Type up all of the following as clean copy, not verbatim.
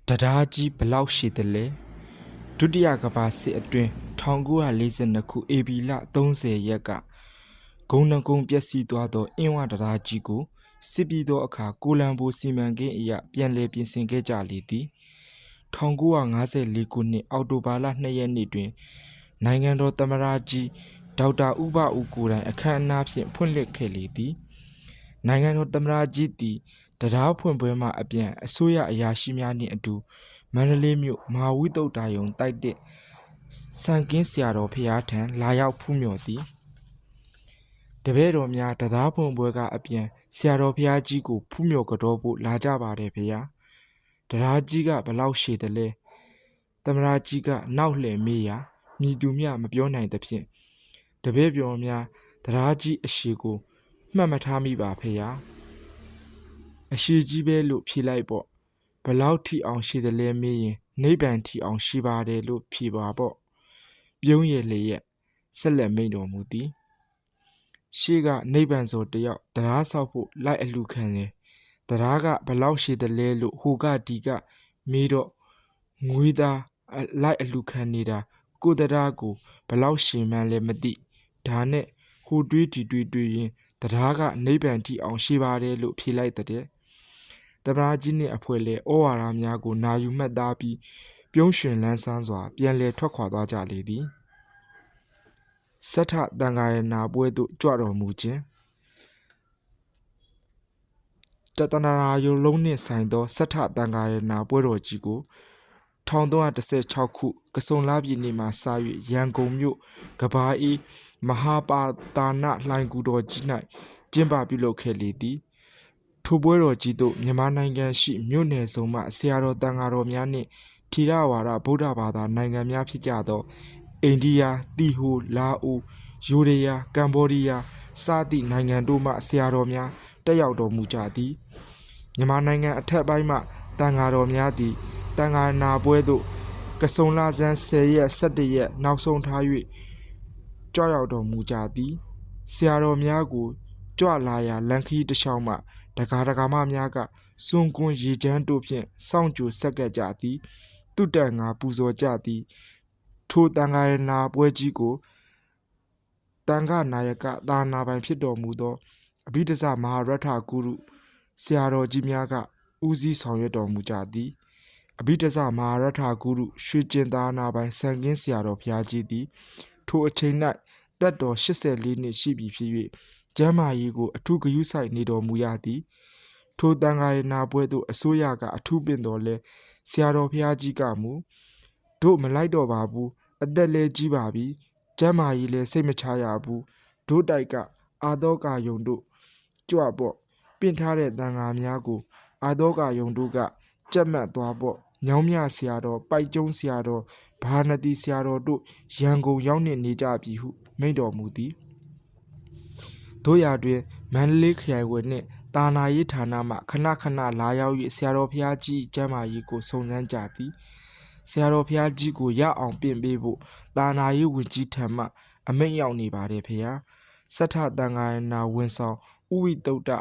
တရားကြီးဘလောက်ရှိတယ်လဲဒုတိယကမ္ဘာစစ်အတွင်း1942ခုဧပြီလ30ရက်ကဂုံနဂုံပျက်စီးသွားသောအင်းဝတရားကြီးကိုစစ်ပြီးသောအခါကိုလံဘိုစီမံကိန်းအရပြန်လည်ပြင်ဆင်ခဲ့ကြလေသည်1954ခုနှစ်အောက်တိုဘာလ2ရက်နေ့တွင်နိုင်ငံတော်သမ္မတကြီးဒေါက်တာဥပဦးကိုယ်တိုင်အခမ်းအနားဖြင့်ဖွင့်လှစ်ခဲ့လေသည်နိုင်ငံတော်သမ္မတကြီးသည်တရားဖွင့်ပွဲမှအပြန်အစိုးရအရာရှိများနှင့်အတူမန္တလေးမြို့မဟာဝိသုဒ္ဓရုံတိုက်တဲ့စံကင်းဆရာတော်ဖျားထံလာရောက်ဖူးမြော်သည်တပည့်တော်များတရားဖွင့်ပွဲကအပြန်ဆရာတော်ဖျားကြီးကိုဖူးမြော်ကြတော်ဖို့လာကြပါတယ်ဖျားတရားကြီးကဘလောက်ရှည်တယ်လဲသမ္မတကြီးကနောက်လှည့်မေးရာမြည်သူမျှမပြောနိုင်သဖြင့်တပည့်တော်များတရားကြီးအရှိကိုမှတ်မထားမိပါဖျားအရှိကြီးပဲလို့ဖြေလိုက်ပေါ့ဘလောက်ထီအောင်ရှိတယ်လဲမေးရင်နိဗ္ဗာန်ထီအောင်ရှိပါတယ်လို့ဖြေပါပေါ့ပြုံးရလျက်ဆက်လက်မိန့်တော်မူသည်ရှေ့ကနိဗ္ဗာန်ဆိုတယောက်တရားဆောက်ဖို့လိုက်အလှခံတယ်တရားကဘလောက်ရှိတယ်လဲလို့ဟိုကဒီကမေးတော့ငွေသားလိုက်အလှခံနေတာကိုတရားကိုဘလောက်ရှင်မှန်းလဲမသိဒါနဲ့ဟိုတွေးဒီတွေးရင်တရားကနိဗ္ဗာန်ထီအောင်ရှိပါတယ်လို့ဖြေလိုက်တဲ့တမန်ကြီးနှင့်အဖွဲ့လဲဩဝါဒများကိုနာယူမှတ်သားပြီးပြုံးရွှင်လန်းဆန်းစွာပြန်လည်ထွက်ခွာသွားကြလေသည်စထတန်ဃာရနာပွဲသို့ကြွတော်မူခြင်းတတနာရုံလုံးနှင့်ဆိုင်သောစထတန်ဃာရနာပွဲတော်ကြီးကို1316ခုကစုံလပြည်နေ့မှစ၍ရန်ကုန်မြို့ကဘာအေးမဟာပါတာနလှိုင်ကူတော်ကြီး၌ကျင်းပပြုလုပ်ခဲ့လေသည်ထိုပွဲတော်ကြီးသို့မြန်မာနိုင်ငံရှိမြို့နယ်စုံမှဆရာတော်တန်ဃာတော်များနှင့်ထီရဝါဒဗုဒ္ဓဘာသာနိုင်ငံများဖြစ်ကြသောအိန္ဒိယတီဟိုလာအိုယိုရီးယားကမ္ဘောဒီးယားစသည့်နိုင်ငံတို့မှဆရာတော်များတက်ရောက်တော်မူကြသည်မြန်မာနိုင်ငံအထက်ပိုင်းမှတန်ဃာတော်များသည်တန်ဃာနာပွဲသို့ကစုံလဆန်း10ရက်17ရက်နောက်ဆုံးထား၍ကြွရောက်တော်မူကြသည်ဆရာတော်များကိုကြွလာရာလမ်းခရီးတစ်လျှောက်မှဒကာဒကာမများကစွန်ကွန်ရေချမ်းတို့ဖြင့်စောင့်ကြိုဆက်ကပ်ကြသည်တုတ္တန်ငါပူဇော်ကြသည်ထိုတန်ဃာရနာပွဲကြီးကိုတန်ခနာယကသာနာပိုင်ဖြစ်တော်မူသောအဘိဓဇမဟာရထဂုရုဆရာတော်ကြီးများကဦးစီးဆောင်ရွက်တော်မူကြသည်အဘိဓဇမဟာရထဂုရုရွှေကျင်သာနာပိုင်စံကင်းဆရာတော်ဘုရားကြီးသည်ထိုအချိန်၌သက်တော်84နှစ်ရှိပြီဖြစ်၍ကျမ်းမာရေးကိုအထူးဂရုစိုက်နေတော်မူရသည်ထိုတန်ဃာရနာပွဲသို့အစိုးရကအထူးပင်တော်လဲဆရာတော်ဘုရားကြီးကမူတို့မလိုက်တော့ပါဘူးအသက်လဲကြီးပါပြီကျမ်းမာရေးလဲစိတ်မချရဘူးတို့တိုက်ကအာသောကာယုံတို့ကြွပေါ့ပင့်ထားတဲ့တန်ဃာများကိုအာသောကာယုံတို့ကကြက်မှတ်သွားပေါ့ညောင်းမြဆရာတော်ပိုက်ကျုံးဆရာတော်ဘာနတိဆရာတော်တို့ရန်ကုန်ရောက်နေကြပြီဟုမိန့်တော်မူသည်တို့ရာတွင်မန္တလေးခရိုင်ဝင်နှင့်တာနာရေးဌာနမှခဏခဏလာရောက်၍ဆရာတော်ဘုရားကြီးကျမ်းမာရေးကိုစုံစမ်းကြသည်ဆရာတော်ဘုရားကြီးကိုရအောင်ပင့်ပေးဖို့တာနာရေးဝင်ကြီးထံမှအမိန့်ရောက်နေပါတယ်ဖေဟာစထတန်ဃာရနာဝန်ဆောင်ဥဝိတုဒ္ဒ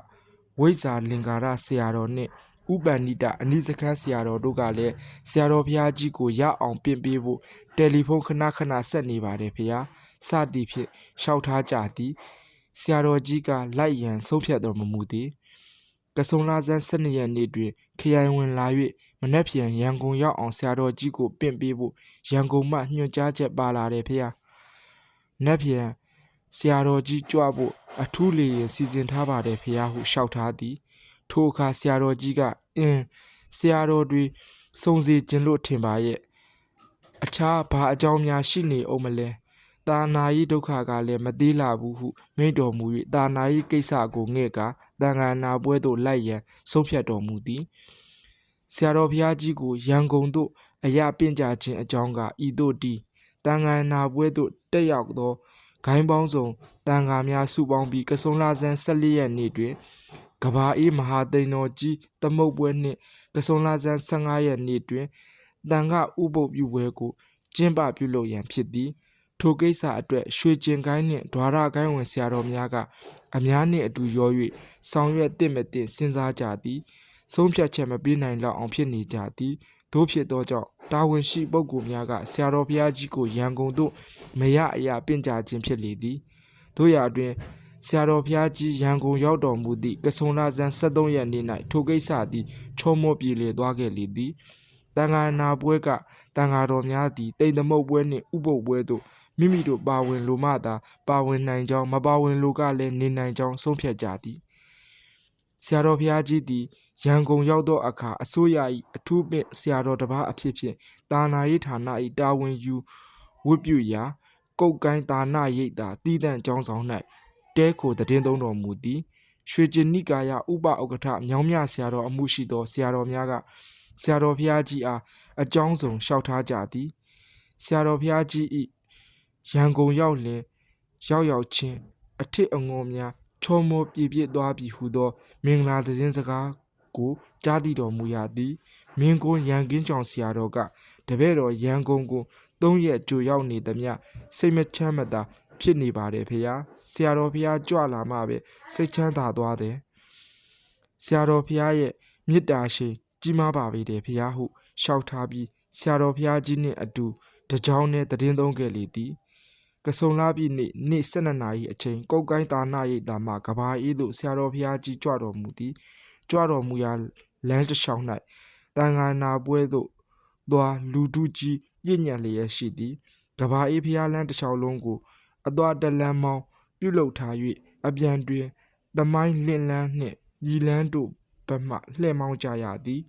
ဝိဇ္ဇာလင်္ကာရဆရာတော်နှင့်ဥပန္နိတအနိစခန်းဆရာတော်တို့ကလည်းဆရာတော်ဘုရားကြီးကိုရအောင်ပင့်ပေးဖို့တယ်လီဖုန်းခဏခဏဆက်နေပါတယ်ဖေဟာစသည်ဖြင့်လျှောက်ထားကြသည်ဆရာတော်ကြီးကလိုက်ရန်ဆုံးဖြတ်တော်မူသည်ကစုံလဆန်း12ရက်နေ့တွင်ခရိုင်ဝင်လာ၍မနက်ဖြန်ရန်ကုန်ရောက်အောင်ဆရာတော်ကြီးကိုပင့်ပေးဖို့ရန်ကုန်မှညွှန်ကြားချက်ပါလာတယ်ဖေ။နက်ဖြန်ဆရာတော်ကြီးကြွဖို့အထူးလေရင်စီစဉ်ထားပါတယ်ဖေဟုလျှောက်ထားသည်ထိုအခါဆရာတော်ကြီးကဆရာတော်တွေစုံစီခြင်းလို့ထင်ပါရဲ့အခြားဘာအကြောင်းများရှိနေအောင်မလဲတာနာရေးဒုက္ခကလည်းမသေးလာဘူးဟုမိန့်တော်မူ၍တာနာရေးကိစ္စကိုငဲ့ကတန်ခါနာပွဲသို့လိုက်ရန်ဆုံးဖြတ်တော်မူသည်ဆရာတော်ဘုရားကြီးကိုရန်ကုန်သို့အရာပင့်ကြခြင်းအကြောင်းကဤသို့တည်တန်ခါနာပွဲသို့တက်ရောက်သောဂိုင်းပေါင်းစုံတန်ခါများစုပေါင်းပြီးကစုံလဆန်း14ရက်နေ့တွင်ကဘာအေးမဟာသိန်တော်ကြီးသမုတ်ပွဲနှင့်ကစုံလဆန်း15ရက်နေ့တွင်တန်ခါဥပုပ်ပြုပွဲကိုကျင်းပပြုလုပ်ရန်ဖြစ်သည်ထိုကိစ္စအတွက်ရွှေကျင်ကိုင်းနှင့်ဒွါရကိုင်းဝင်ဆရာတော်များကအများနှင့်အတူရော၍ဆောင်ရွက်သင့်မသင့်စဉ်းစားကြသည်ဆုံးဖြတ်ချက်မပေးနိုင်လောက်အောင်ဖြစ်နေကြသည် သို့ဖြစ်သောကြောင့်တာဝန်ရှိပုဂ္ဂိုလ်များကဆရာတော်ဘုရားကြီးကိုရန်ကုန်သို့မရအရာပင့်ကြားခြင်းဖြစ်လေသည်တို့ရာတွင်ဆရာတော်ဘုရားကြီးရန်ကုန်ရောက်တော်မူသည့်ကဆုံလဆန်း73ရက်နေ့၌ထိုကိစ္စသည်ချောမောပြေလည်သွားခဲ့လေသည်တန်ဃာနာပွဲကတန်ဃာတော်များသည်တိမ်သမုတ်ပွဲနှင့်ဥပုပ်ပွဲသို့မိမိတို့ပါဝင်လိုမှသာပါဝင်နိုင်ကြောင်းမပါဝင်လိုကလည်းနေနိုင်ကြောင်းဆုံးဖြတ်ကြသည်ဆရာတော်ဘုရားကြီးသည်ရန်ကုန်ရောက်သောအခါအစိုးရ၏အထူးပင့်ဆရာတော်တစ်ပါးအဖြစ်ဖြင့်တာနာရေးဌာန၏တာဝန်ယူဝတ်ပြုရာကုတ်ကိုင်းတာနာရိပ်သာတည်တံ့ကျောင်းဆောင်၌တဲခိုတည်င်းသုံးတော်မူသည်ရွှေကျင်နိကာယဥပဥက္ကဋ္ဌမြောင်းမြဆရာတော်အမှုရှိသောဆရာတော်များကဆရာတော်ဘုရားကြီးအားအကြောင်းစုံလျှောက်ထားကြသည်ဆရာတော်ဘုရားကြီး၏ရန်ကုန်ရောက်လင်ရောက်ချင်းအထစ်အငုံများချောမောပြည့်ပြည့်သွားပြီဟုသောမင်္ဂလာသတင်းစကားကိုကြားသိတော်မူရသည်မင်းကွန်းရန်ကင်းကြောင်ဆရာတော်ကတပည့်တော်ရန်ကုန်ကို3ရက်ကြိုရောက်နေသမျှစိတ်မချမ်းမသာဖြစ်နေပါတယ်ဖေဟာဆရာတော်ဘုရားကြွလာမှပဲစိတ်ချမ်းသာသွားတယ်ဆရာတော်ဘုရားရဲ့မေတ္တာရှိကြီးမားပါပေတယ်ဖေဟာဟုလျှောက်ထားပြီးဆရာတော်ဘုရားကြီးနှင့်အတူတကြောင်နဲ့တည်င်းသုံးခဲ့လေသည်ကဆုံလပြည့်နေ့12နာရီအချိန်ကုတ်ကိုင်းတာနာရိပ်သာမှကဘာအေးသို့ဆရာတော်ဘုရားကြီးကြွတော်မူသည်ကြွတော်မူရာလမ်းတစ်လျှောက်၌တန်ဃာနာပွဲသို့သွားလူထုကြီးပြည့်ညက်လျက်ရှိသည်ကဘာအေးဘုရားလမ်းတစ်လျှောက်လုံးကိုအသွာတလန်းမောင်းပြုလုပ်ထား၍အပြန်တွင်သမိုင်းလင့်လန်းနှင့်ညီလန်းတို့ဘက်မှလှည့်မောင်းကြရသည်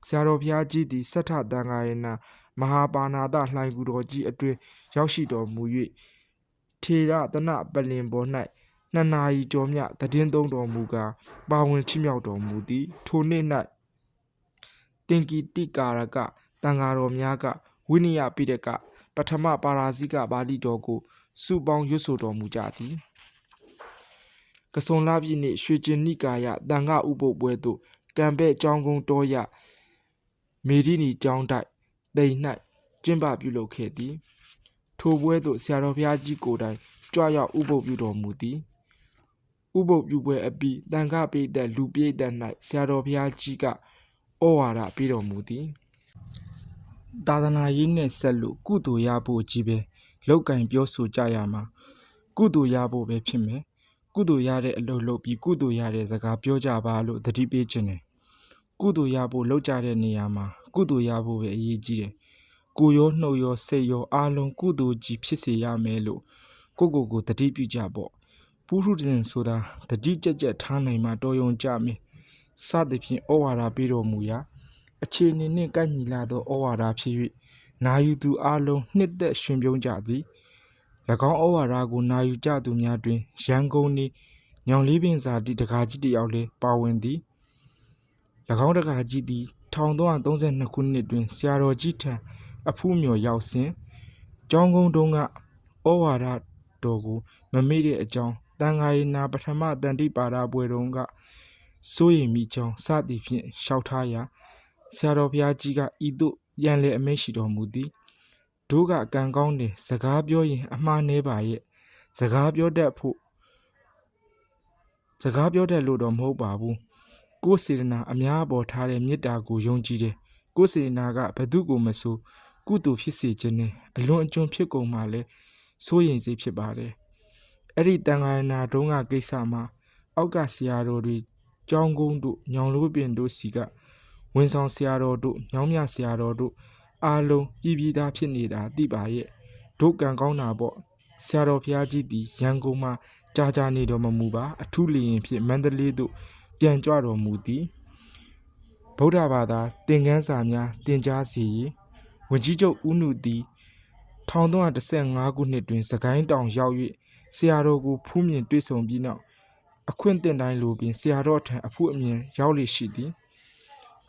ဆရာတော်ဘုရားကြီးသည်စဋ္ဌတန်ဃာယနာမဟာပါဏာတလှိုင်ကူတော်ကြီးအတွင်ရောက်ရှိတော်မူ၍ထေရတနပလင်ပေါ်၌2နာရီကျော်မြတည်င်းသုံးတော်မူကာပါဝင်ချီးမြှောက်တော်မူသည်ထိုနေ့၌တင်ကီတိကာရကတန်ဃာတော်များကဝိနည်းပိဋကပထမပါရာဇိကပါဠိတော်ကိုစုပေါင်းရွတ်ဆိုတော်မူကြသည်ကဆုံလပြည့်နေ့ရွှေကျင်နိကာယတန်ဃဥပုပ်ပွဲသို့ကံပဲ့ကျောင်းကုန်းတော်ရမေဒီနီကျောင်းတိုက်တိမ်၌ကျင်းပပြုလုပ်ခဲ့သည်ထိုပွဲသို့ဆရာတော်ဘုရားကြီးကိုယ်တိုင်ကြွရောက်ဥပုပ်ပြုတော်မူသည်ဥပုပ်ပြုပွဲအပြီးတန်ခပိဋကလူပိဋက၌ဆရာတော်ဘုရားကြီးကဩဝါဒပေးတော်မူသည်သာသနာရေးနှင့်ဆက်လို့ကုသိုလ်ရဖို့ကြီးပဲလောက်ကင်ပြောဆိုကြရမှာကုသိုလ်ရဖို့ပဲဖြစ်မယ်ကုသိုလ်ရတဲ့အလုပ်လုပ်ပြီးကုသိုလ်ရတဲ့စကားပြောကြပါလို့သတိပေးခြင်းတယ်ကုသိုလ်ရဖို့လုပ်ကြတဲ့နေရာမှာကုသိုလ်ရဖို့ပဲအရေးကြီးတယ်ကိုရောနှုတ်ရောစိတ်ရောအားလုံးကုသိုလ်ကြီးဖြစ်စေရမယ်လို့ကိုသတိပြုကြပေါ့ပုရုဇဉ်ဆိုတာတတိကြက်ကြက်ထားနိုင်မှတော်ရုံကြမယ်စသဖြင့်ဩဝါဒပေးတော်မူရာအခြေအနေနှင့်ကိုက်ညီလာသောဩဝါဒဖြစ်၍နာယူသူအားလုံးနှစ်သက်ရှင်ပြုံးကြသည်၎င်းဩဝါဒကိုနာယူကြသူများတွင်ရန်ကုန်နေညောင်လေးပင်စာတိတကာကြီးတယောက်လည်းပါဝင်သည်၎င်းတကာကြီးသည်1332ခုနှစ်တွင်ဆရာတော်ကြီးထံအဖူးမြော်ရောက်စဉ်ကျောင်းကုန်းတုံးကဩဝါဒတော်ကိုမမေ့တဲ့အကြောင်းတန်ဃာယနာပထမတန်တိပါဒပွဲတုန်းကစိုးရိမ်မိကြောင်းစသည်ဖြင့်လျှောက်ထားရာဆရာတော်ဘုရားကြီးကဤသို့ပြန်လည်အမိန့်ရှိတော်မူသည်တို့ကကံကောင်းတယ်စကားပြောရင်အမှားနှဲပါရဲ့စကားပြောတတ်လို့တော့မဟုတ်ပါဘူးကိုယ်စေတနာအများအပေါ်ထားတဲ့မေတ္တာကိုယုံကြည်တယ်ကိုယ်စေတနာကဘယ်သူကိုမဆိုကုသိုလ်ဖြစ်စေခြင်းနဲ့အလွန်အကျွံဖြစ်ကုန်မှလည်းစိုးရိမ်စိတ်ဖြစ်ပါတယ်အဲ့ဒီတန်ဃာနာတုံးကကိစ္စမှာအောက်ကဆရာတော်တွေကျောင်းကုန်းတို့ညောင်လို့ပင်တို့စီကဝန်ဆောင်ဆရာတော်တို့ညောင်းမြဆရာတော်တို့အားလုံးပြည်သားဖြစ်နေတာသိပါရဲ့တို့ကံကောင်းတာပေါ့ဆရာတော်ဘုရားကြီးသည်ရန်ကုန်မှာကြာနေတော်မမူပါအထူးလျင်ဖြင့်မန္တလေးသို့ပြန်ကြွတော်မူသည်ဗုဒ္ဓဘာသာသင်ခန်းစာများတင်ကြားစီဝန်ကြီးချုပ်ဦးနုသည်1315ခုနှစ်တွင်စကိုင်းတောင်ရောက်၍ဆရာတော်ကိုဖူးမြင်တွေ့ဆုံပြီးနောက်အခွင့်တင်တိုင်းလိုပင်ဆရာတော်ထံအဖူးအမြင်ရောက်လေရှိသည်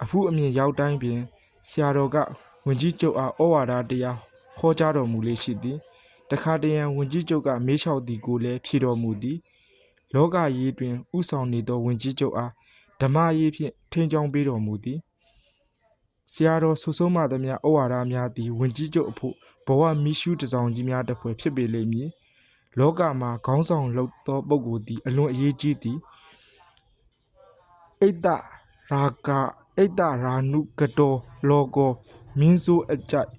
အဖူးအမြင်ရောက်တိုင်းပင်ဆရာတော်ကဝန်ကြီးချုပ်အားဩဝါဒတရားဟောကြားတော်မူလေရှိသည်တခါတရံဝန်ကြီးချုပ်ကမေးလျှောက်သည်ကိုလည်းဖြေတော်မူသည်လောကရေးတွင်ဥဆောင်နေသောဝန်ကြီးချုပ်အားဓမ္မရေးဖြင့်ထိန်းကျောင်းပေးတော်မူသည်ဆရာတော်ဆုဆုံးမသမျှဩဝါဒများသည်ဝန်ကြီးချုပ်အဖို့ဘဝမီးရှူးတစောင်ကြီးများတစ်ဖွဲဖြစ်ပေလိမ့်မည်လောကမှာခေါင်းဆောင်လုပ်သောပုဂ္ဂိုလ်သည်အလွန်အရေးကြီးသည်ဣတ္တရာနုကတောလောကော မင်းဆိုးအကြိုက်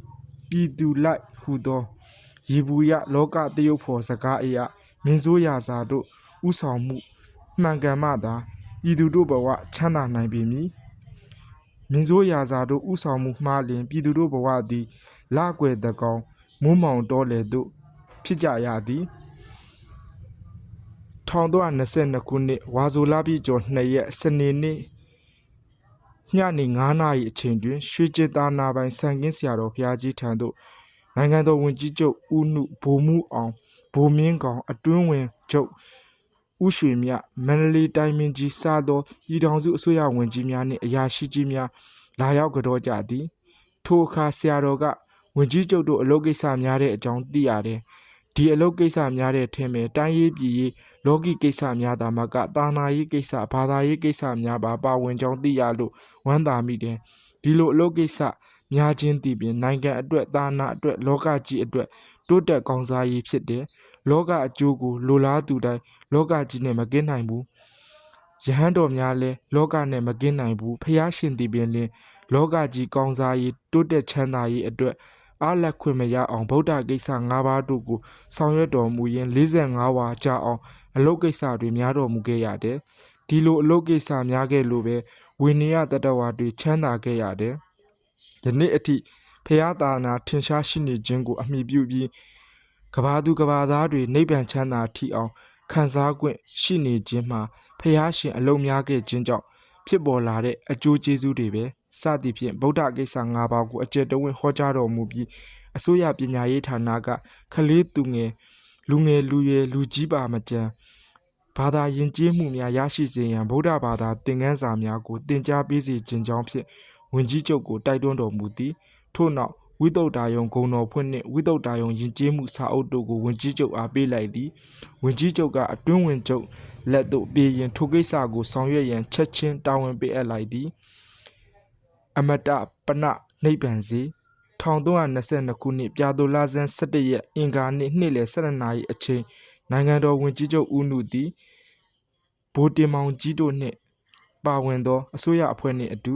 ပြည်သူလိုက်ဟူသောယေဘူးယလောကတရုပ်ဖော်စကားအရာမင်းဆိုးရာဇာတို့ဥဆောင်မှုမှန်ကန်မှသာပြည်သူတို့ဘဝချမ်းသာနိုင်ပေမည်မင်းဆိုးရာဇာတို့ဥဆောင်မှုမှားလျင်ပြည်သူတို့ဘဝသည်လကွယ်တကောင်မိုးမောင်တော်လေတို့ဖြစ်ကြရသည်1322ခုနှစ်ဝါဆိုလပြည့်ကျော်2ရက်စနေနေ့ညနေ9နာရီအချိန်တွင်ရွှေကျင်သာနာပိုင်စံကင်းဆရာတော်ဘုရားကြီးထံသို့နိုင်ငံတော်ဝန်ကြီးချုပ်ဦးနုဗိုလ်မှူးအောင်ဗိုလ်မင်းကောင်အတွင်းဝင်ချုပ်ဦးရွှေမြမန္တလေးတိုင်းမင်းကြီးစသောပြည်ထောင်စုအစိုးရဝန်ကြီးများနှင့်အရာရှိကြီးများလာရောက်ကြတော့ကြသည်ထိုအခါဆရာတော်ကဝန်ကြီးချုပ်တို့အလုပ်ကိစ္စများတဲ့အကြောင်းသိရတယ်ဒီအလုပ်ကိစ္စများတဲ့ထင်မယ်တိုင်းရေးပြည်ရေးလောကီကိစ္စများသာမကတာနာရေးကိစ္စဘာသာရေးကိစ္စများပါဝင်ကြောင်းသိရလို့ဝမ်းသာမိတယ်ဒီလိုအလုပ်ကိစ္စများချင်းသိပြင်နိုင်ငံအတွက်တာနာအတွက်လောကကြီးအတွက်တိုးတက်ကောင်းစားရေးဖြစ်တယ်လောကအကျိုးကိုလိုလားသူတိုင်းလောကကြီးနဲ့မကင်းနိုင်ဘူးယဟန်တော်များလဲလောကနဲ့မကင်းနိုင်ဘူးဖျားရှင်တည်ပင်လင်လောကကြီးကောင်းစားရေးတိုးတက်ချမ်းသာရေးအတွက်အားလက်ခွင့်မရအောင်ဗုဒ္ဓကိစ္စ၅ပါးတို့ကိုဆောင်ရွက်တော်မူရင်း45ဝါကြာအောင်အလုတ်ကိစ္စတွေများတော်မူခဲ့ရတယ်ဒီလိုအလုတ်ကိစ္စများခဲ့လို့ပဲဝိနည်းတတဝါတွေချမ်းသာခဲ့ရတယ်ယနေ့အထိဖျားသာနာထင်ရှားရှိနေခြင်းကိုအမိပြုပြီးကဘာသူကဘာသားတွေနိဗ္ဗာန်ချမ်းသာထိအောင်ခံစား권ရှိနေခြင်းမှာဖျားရှင်အလုံးများခဲ့ခြင်းကြောင့်ဖြစ်ပေါ်လာတဲ့အကျိုးကျေးဇူးတွေပဲစသည်ဖြင့်ဗုဒ္ဓကိစ္စ၅ပါးကိုအကျယ်တဝင့်ဟောကြားတော်မူပြီးအစိုးရပညာရေးဌာနကခလေးသူငယ်လူငယ်လူရွယ်လူကြီးပါမကြံဘာသာယဉ်ကျေးမှုများရရှိစေရန်ဗုဒ္ဓဘာသာသင်ခန်းစာများကိုသင်ကြားပေးစေခြင်းကြောင့်ဖြင့်ဝန်ကြီးချုပ်ကိုတိုက်တွန်းတော်မူသည်ထို့နောက်ဝိသုဒ္ဓါယုံဂုဏ်တော်ဖွင့်နှင့်ဝိသုဒ္ဓါယုံယဉ်ကျေးမှုစာအုပ်တို့ကိုဝန်ကြီးချုပ်အားပေးလိုက်သည်ဝန်ကြီးချုပ်ကအတွင်းဝင်ချုပ်လက်သို့ပေးရင်ထိုကိစ္စကိုဆောင်ရွက်ရန်ချက်ချင်းတာဝန်ပေးအပ်လိုက်သည်အမတပနနိဗ္ဗာန်စီ1322ခုနှစ်ပြာသိုလဆန်း17ရက်အင်္ဂါနေ့နေ့လယ်12နာရီအချိန်နိုင်ငံတော်ဝန်ကြီးချုပ်ဦးနုသည်ဗိုလ်တင်မောင်ကြီးတို့နှင့်ပါဝင်သောအစိုးရအဖွဲ့နှင့်အတူ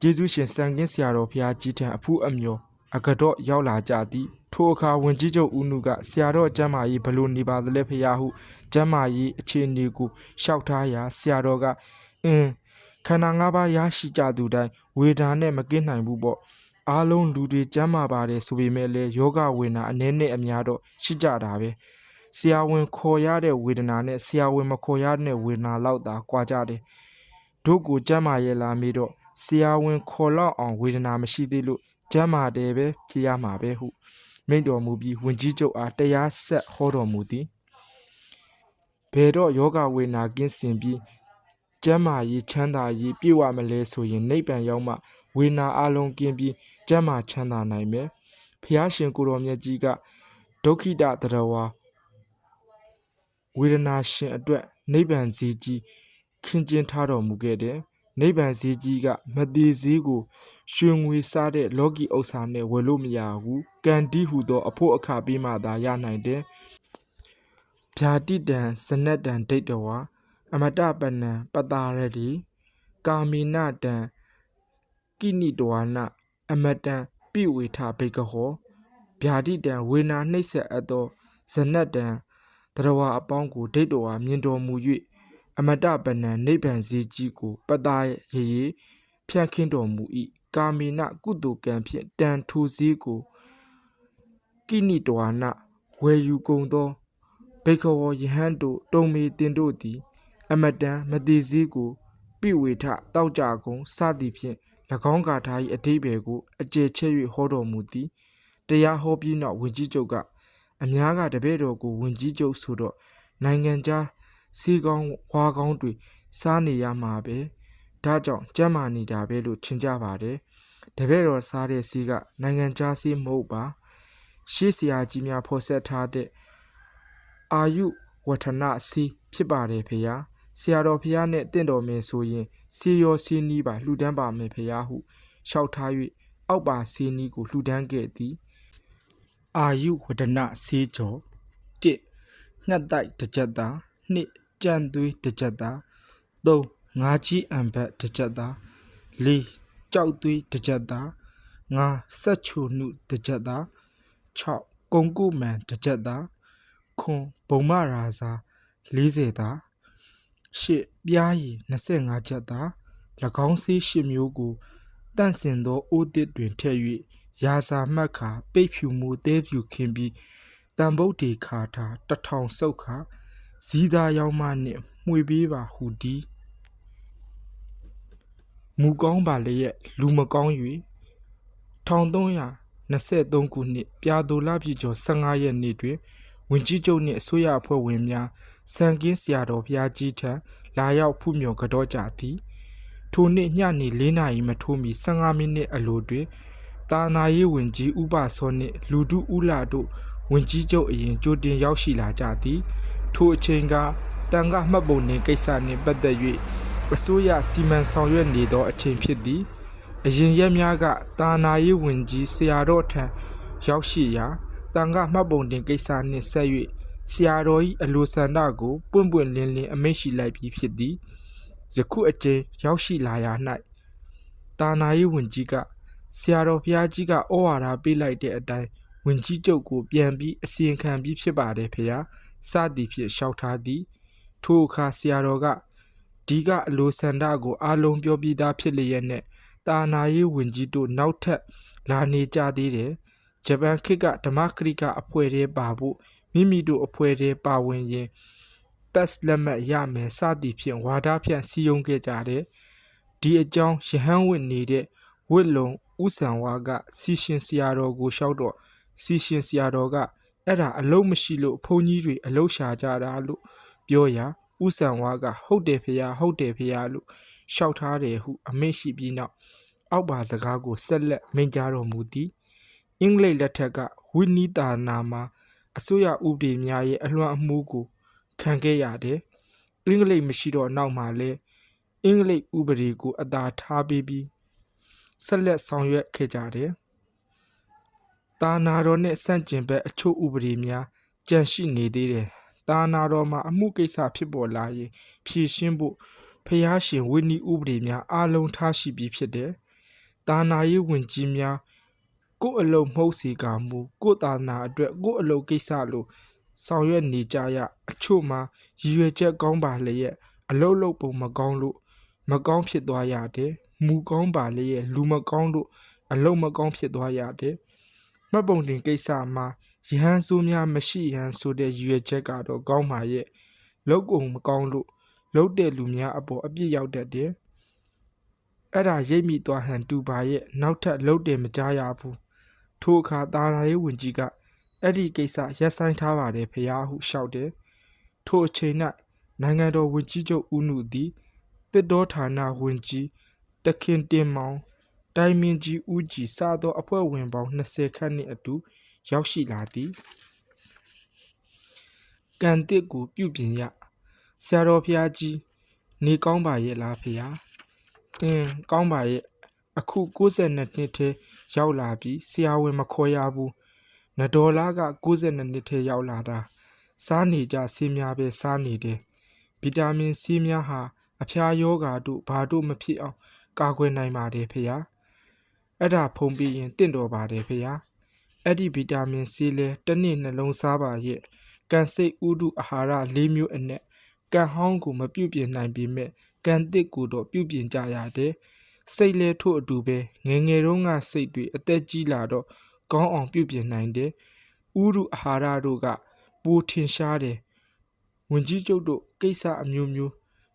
ယေရှုရှင်စံကင်းဆရာတော်ဘုရားကြီးထံအဖူးအမြော်အကတော့ရောက်လာကြသည်ထိုအခါဝန်ကြီးချုပ်ဦးနုကဆရာတော်ကျမ်းမာရေးဘလို့နေပါသလဲဖရာဟုကျမ်းမာရေးအခြေအနေကိုရှောက်ထားရာဆရာတော်ကခန္ဓာ၅ပါးရရှိကြသူတိုင်းဝေဒနာနဲ့မကင်းနိုင်ဘူးပေါ့အားလုံးလူတွေကျမ်းမာပါတယ်ဆိုပေမဲ့လည်းယောဂဝေဒနာအနည်းနဲ့အများတော့ရှိကြတာပဲဆရာဝန်ခေါ်ရတဲ့ဝေဒနာနဲ့ဆရာဝန်မခေါ်ရတဲ့ဝေဒနာလောက်သာကွာကြတယ်တို့ကိုကျမ်းမာရဲ့လားမေးတော့ဆရာဝန်ခေါ်လောက်အောင်ဝေဒနာမရှိသေးလို့ကျမ်းမာတယ်ပဲဖြစ်ရမှာပဲဟုမိန့်တော်မူပြီးဝန်ကြီးချုပ်အားတရားဆက်ဟောတော်မူသည်ဘယ်တော့ယောဂဝေဒနာကင်းစင်ပြီးကျမ်းမာရေးချမ်းသာရေးပြည့်ဝမလဲဆိုရင်နိဗ္ဗာန်ရောက်မှဝေဒနာအလုံးကင်းပြီးကျမ်းမာချမ်းသာနိုင်မယ်ဖျားရှင်ကိုတော်မြတ်ကြီးကဒုက္ခိတတရဝါဝေဒနာရှင်အတွက်နိဗ္ဗာန်ဈေးကြီးခင်းကျင်းထားတော်မူခဲ့တယ်နိဗ္ဗာန်ဈေးကြီးကမသေးဈေးကိုရွှေငွေစားတဲ့လောကီဥစ္စာနဲ့ဝယ်လို့မရဘူးကံတီးဟူသောအဖို့အခါပေးမှသာရနိုင်တယ်ဗျာတိတံဇနတံဒိဋ္ဌဝါအမတပနံပတာရတိကာမိနတံကိနိတဝါနအမတံပိဝေထဘိကဟောဗျာတိတံဝေနာနှိမ့်ဆက်အပ်သောဇနတံတရဝါအပေါင်းကိုဒိဋ္ဌဝါမြင်တော်မူ၍အမတပနံနိဗ္ဗာန်ဈေးကြီးကိုပတာရေဖြန့်ခင်းတော်မူ၏ကာမိနကုသိုလ်ကံဖြင့်တန်ထိုဈေးကိုကိနိတဝါနဝယ်ယူကုန်သောဘိကဝောယဟန်တို့တုံမေတင်တို့သည်အမတန်မသေးဈေးကိုပိဝေထတောက်ကြကုန်စသည်ဖြင့်၎င်းကာထာ၏အဓိပ္ပာယ်ကိုအကျယ်ချဲ့၍ဟောတော်မူသည်တရားဟောပြီးနောက်ဝန်ကြီးချုပ်ကအများကတပည့်တော်ကိုဝန်ကြီးချုပ်ဆိုတော့နိုင်ငံခြားစီကောင်းဝါကောင်းတွေစားနေရမှာပဲဒါကြောင့်ကျမ်းမာနေတာပဲလို့ထင်ကြပါတယ်တပည့်တော်စားတဲ့စီကနိုင်ငံခြားစီမဟုတ်ပါရှေးဆရာကြီးများဖော်ဆက်ထားတဲ့အာယုဝထနစီဖြစ်ပါတယ်ဖေယားဆရာတော်ဖျားနဲ့တင့်တော်မယ်ဆိုရင်စီရောစီနီးပါလှူဒန်းပါမယ်ဖျားဟုလျှောက်ထား၍အောက်ပါစီနီးကိုလှူဒန်းခဲ့သည်အာယုဝဒနဆေးကြော1ငှက်တိုက်တစ်ချက်သား2ကြံသွေးတစ်ချက်သား3ငါးကြီးအံဘတ်တစ်ချက်သား4ကြောက်သွေးတစ်ချက်သား 5ဆက်ချိုနုတစ်ချက်သား6ကုံကုမန်တစ်ချက်သား9ဘုံမရာဇာ40သား8ပြားရည်25ချက်သား၎င်းဆေး10မျိုးကိုတန့်စင်သောအိုးတစ်တွင်ထည့်၍ရာဇာမှတ်ခါပိတ်ဖြူမူသေးဖြူခင်းပြီးတန်ဗုတ်တေခါထား1000စုပ်ခါဇီးသားရောက်မှနှင့်မှွေပေးပါဟုသည်မူကောင်းပါလျက်လူမကောင်း၍1323ခုနှစ်ပြာသိုလပြည့်ကျော်15ရက်နေ့တွင်ဝင်ကြီးချုပ်နှင့်အစိုးရအဖွဲ့ဝင်များစံကင်းဆရာတော်ဘုရားကြီးထံလာရောက်ဖူးမြော်ကြောကြသည်ထိုနေ့ညနေ4နာရီမထိုးမီ15မိနစ်အလိုတွင်တာနာရေးဝင်ကြီးဥပစောနှင့်လူတုဥလာတို့ဝင်ကြီးချုပ်အရင်ကြိုတင်ရောက်ရှိလာကြသည်ထိုအချိန်ကတန်ခမှတ်ပုံတင်ကိစ္စနှင့်ပတ်သက်၍အစိုးရစီမံဆောင်ရွက်နေသောအချိန်ဖြစ်သည်အရင်ရက်များကတာနာရေးဝင်ကြီးဆရာတော်ထံရောက်ရှိရာတန်ခမှတ်ပုံတင်ကိစ္စနှင့်ဆက်၍ဆရာတော်၏အလိုဆန္ဒကိုပွင့်ပွင့်လင်းလင်းအမိန့်ရှိလိုက်ပြီးဖြစ်သည်ယခုအချိန်ရောက်ရှိလာရာ၌တာနာရေးဝင်ကြီးကဆရာတော်ဘုရားကြီးကဩဝါဒပေးလိုက်တဲ့အတိုင်းဝင်ကြီးချုပ်ကိုပြန်ပြီးအစီရင်ခံပြီးဖြစ်ပါတယ်ဖေဟာစသည်ဖြင့်လျှောက်ထားသည်ထိုအခါဆရာတော်ကဒီကအလိုဆန္ဒကိုအားလုံးပြောပြီးသားဖြစ်လျက်နဲ့တာနာရေးဝင်ကြီးတို့နောက်ထပ်လာနေကြသေးတယ်ဂျပန်ခေတ်ကဓမ္မခရိကအဖွဲ့ထဲပါဖို့မိမိတို့အဖွဲ့ထဲပါဝင်ရင်ပတ်စ်လက်မှတ်ရမယ်စသည်ဖြင့်ဝါဒဖြန့်စည်းရုံးခဲ့ကြတယ်ဒီအကြောင်းယဟန်ဝတ်နေတဲ့ဝစ်လုံဥဆန်ဝါကစီရှင်ဆရာတော်ကိုလျှောက်တော့စီရှင်ဆရာတော်ကအဲ့ဒါအလုံးမရှိလို့ဘုန်းကြီးတွေအလုံးရှာကြတာလို့ပြောရာဥဆန်ဝါကဟုတ်တယ်ဖေဟာဟုတ်တယ်ဖေဟာလို့လျှောက်ထားတယ်ဟုအမိန့်ရှိပြီးနောက်အောက်ပါစကားကိုဆက်လက်မိန့်ကြားတော်မူသည်အင်္ဂလိပ်လက်ထက်ကဝိနိတာနာမှာအစိုးရဥပဒေများရဲ့အလွှမ်းအမှုကိုခံခဲ့ရတယ်အင်္ဂလိပ်မရှိတော့နောက်မှာလဲအင်္ဂလိပ်ဥပဒေကိုအသာထားပြီးဆက်လက်ဆောင်ရွက်ခဲ့ကြတယ်တာနာတော်နဲ့ဆန့်ကျင်ဘက်အချို့ဥပဒေများကြန့်ရှိနေသေးတယ်တာနာတော်မှာအမှုကိစ္စဖြစ်ပေါ်လာရင်ဖြေရှင်းဖို့ဖျားရှင်ဝိနည်းဥပဒေများအလုံးထားရှိပြီးဖြစ်တယ်တာနာရေးဝင်ကြီးများကိုယ့်အလုပ်မှုတ်စီကမူကိုယ့်တာနာအတွက်ကိုယ့်အလုပ်ကိစ္စလို့ဆောင်ရွက်နေကြရအချို့မှာရည်ရွယ်ချက်ကောင်းပါလျက်အလုပ်လုပ်ပုံမကောင်းလို့မကောင်းဖြစ်သွားရတယ်မူကောင်းပါလျက်လူမကောင်းလို့အလုပ်မကောင်းဖြစ်သွားရတယ်မှတ်ပုံတင်ကိစ္စမှာရဟန်းဆိုးများမရှိရန်ဆိုတဲ့ရည်ရွယ်ချက်ကတော့ကောင်းပါရဲ့လုပ်ကုန်မကောင်းလို့လုပ်တဲ့လူများအပေါ်အပြစ်ရောက်တတ်တယ်အဲ့ဒါရိပ်မိသွားဟန်တူပါရဲ့နောက်ထပ်လုပ်တယ်မကြားရဘူးထိုအခါတာနာရေးဝင်ကြီးကအဲ့ဒီကိစ္စရပ်ဆိုင်းထားပါတယ်ဖရာဟုလျှောက်တယ်ထိုအချိန်၌နိုင်ငံတော်ဝင်ကြီးချုပ်ဦးနုသည်တစ်တော်ဌာနဝင်ကြီးတခင်တင်မောင်တိုင်မင်းကြီးဦးကြီးစသောအဖွဲ့ဝင်ပေါင်း20ခန့်နှင့်အတူရောက်ရှိလာသည်ကံတစ်ကိုပြုပြင်ရဆရာတော်ဖျားကြီးနေကောင်းပါရဲ့လားဖရာကောင်းပါရဲ့အခု62နှစ်ထဲရောက်လာပြီးဆရာဝန်မခေါ်ရဘူးနဒေါ်လာက62နှစ်ထဲရောက်လာတာစားနေကြဆေးများပဲစားနေတယ်ဗီတာမင်ဆေးများဟာအဖျားယောဂါတို့ဘာတို့မဖြစ်အောင်ကာကွယ်နိုင်ပါတယ်ဖေဟာအဲ့ဒါဖုံးပြီးရင်တင့်တော်ပါတယ်ဖေဟာအဲ့ဒီဗီတာမင်ဆေးလဲတစ်နေ့နှလုံးစားပါရဲ့ကန်စိတ်ဥဒုအာဟာရ၄မျိုးအနက်ကံဟောင်းကိုမပြုတ်ပြင်နိုင်ပေမဲ့ကံတစ်ကိုတော့ပြုတ်ပြင်ကြရတယ်စိတ်လဲထို့အတူပဲငယ်ငယ်တုန်းကစိတ်တွေအသက်ကြီးလာတော့ကောင်းအောင်ပြုတ်ပြင်နိုင်တယ်ဥဒုအာဟာရတို့ကပိုထင်ရှားတယ်ဝင်ကြီးချုပ်တို့ကိစ္စအမျိုးမျိုး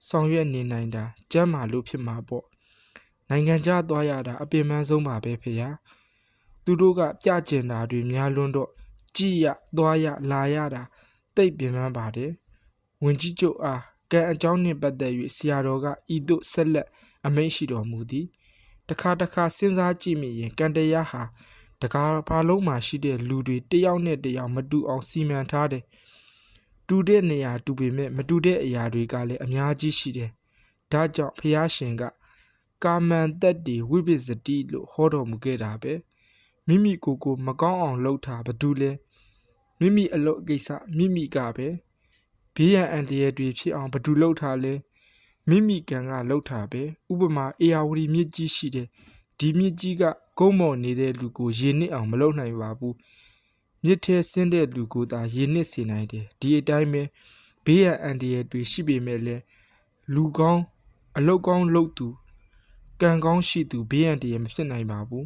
ဆောင်ရွက်နေနိုင်တာကျမ်းမာလို့ဖြစ်မှာပေါ့နိုင်ငံခြားသွားရတာအပင်ပန်းဆုံးပါပဲဖေဟာသူတို့ကပြကျင်တာတွေများလွန်းတော့ကြည်ရသွားရလာရတာတိတ်ပင်ပန်းပါတယ်ဝင်ကြီးချုပ်အားကံအကြောင်းနှင့်ပတ်သက်၍ဆရာတော်ကဤသို့ဆက်လက်အမိန့်ရှိတော်မူသည်တခါစဉ်းစားကြည့်မိရင်ကံတရားဟာတကားဘာလုံးမှာရှိတဲ့လူတွေတယောက်နဲ့တယောက်မတူအောင်စီမံထားတယ်တူတဲ့နေရာတူပေမဲ့မတူတဲ့အရာတွေကလည်းအများကြီးရှိတယ်ဒါကြောင့်ဖျားရှင်ကကာမန်သက်တီဝိပစ္စတိလို့ဟောတော်မူခဲ့တာပဲမိမိကိုမကောင်းအောင်လုပ်တာဘာတူလဲမိမိအလုပ်ကိစ္စမိမိကပဲဘေးရန်အန္တရာယ်တွေဖြစ်အောင်ဘာတူလုပ်တာလဲမိမိကံကလုပ်တာပဲဥပမာအေယာဝတီမြစ်ကြီးရှိတယ် ဒီမြစ်ကြီးကကုန်းမော်နေတဲ့လူကိုရေနစ်အောင်မလုပ်နိုင်ပါဘူးမြစ်ထဲဆင်းတဲ့လူကိုသာရေနစ်စေနိုင်တယ်ဒီအတိုင်းပဲဘေးရန်အန္တရာယ်တွေရှိပေမဲ့လည်းလူကောင်းအလုတ်ကောင်းလုပ်သူကံကောင်းရှိသူဘေးရန်တရမဖြစ်နိုင်ပါဘူး